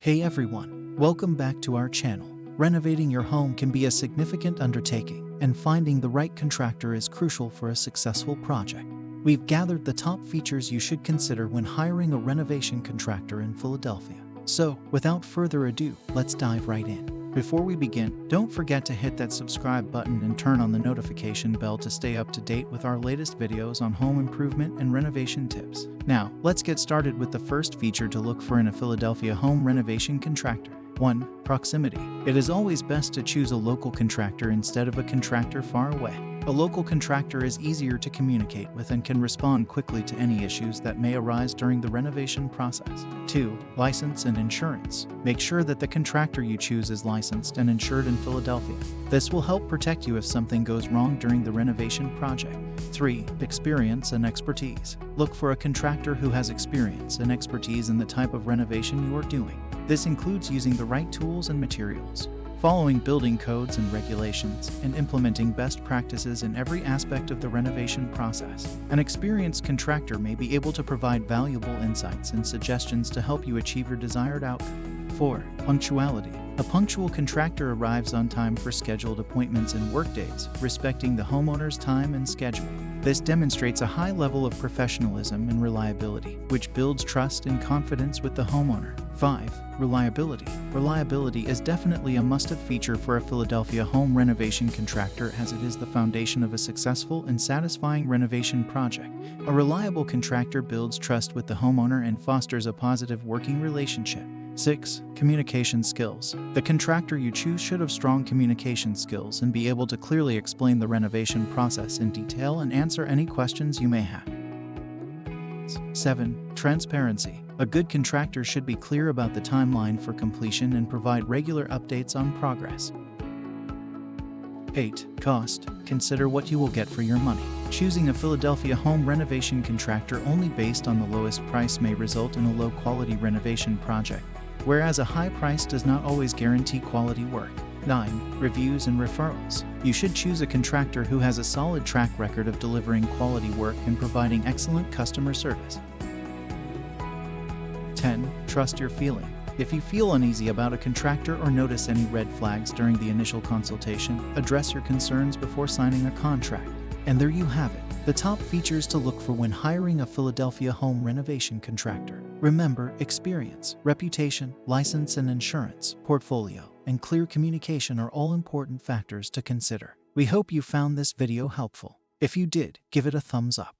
Hey everyone, welcome back to our channel. Renovating your home can be a significant undertaking, and finding the right contractor is crucial for a successful project. We've gathered the top features you should consider when hiring a renovation contractor in Philadelphia. So, without further ado, let's dive right in. Before we begin, don't forget to hit that subscribe button and turn on the notification bell to stay up to date with our latest videos on home improvement and renovation tips. Now, let's get started with the first feature to look for in a Philadelphia home renovation contractor. 1. Proximity. It is always best to choose a local contractor instead of a contractor far away. A local contractor is easier to communicate with and can respond quickly to any issues that may arise during the renovation process. 2. License and insurance. Make sure that the contractor you choose is licensed and insured in Philadelphia. This will help protect you if something goes wrong during the renovation project. 3. Experience and expertise. Look for a contractor who has experience and expertise in the type of renovation you are doing. This includes using the right tools and materials, following building codes and regulations, and implementing best practices in every aspect of the renovation process. An experienced contractor may be able to provide valuable insights and suggestions to help you achieve your desired outcome. 4. Punctuality. A punctual contractor arrives on time for scheduled appointments and workdays, respecting the homeowner's time and schedule. This demonstrates a high level of professionalism and reliability, which builds trust and confidence with the homeowner. 5. Reliability. Reliability is definitely a must-have feature for a Philadelphia home renovation contractor, as it is the foundation of a successful and satisfying renovation project. A reliable contractor builds trust with the homeowner and fosters a positive working relationship. 6. Communication skills. The contractor you choose should have strong communication skills and be able to clearly explain the renovation process in detail and answer any questions you may have. 7. Transparency. A good contractor should be clear about the timeline for completion and provide regular updates on progress. 8. Cost. Consider what you will get for your money. Choosing a Philadelphia home renovation contractor only based on the lowest price may result in a low-quality renovation project, whereas a high price does not always guarantee quality work. 9. Reviews and referrals. You should choose a contractor who has a solid track record of delivering quality work and providing excellent customer service. 10. Trust your feeling. If you feel uneasy about a contractor or notice any red flags during the initial consultation, address your concerns before signing a contract. And there you have it, the top features to look for when hiring a Philadelphia home renovation contractor. Remember, experience, reputation, license and insurance, portfolio, and clear communication are all important factors to consider. We hope you found this video helpful. If you did, give it a thumbs up.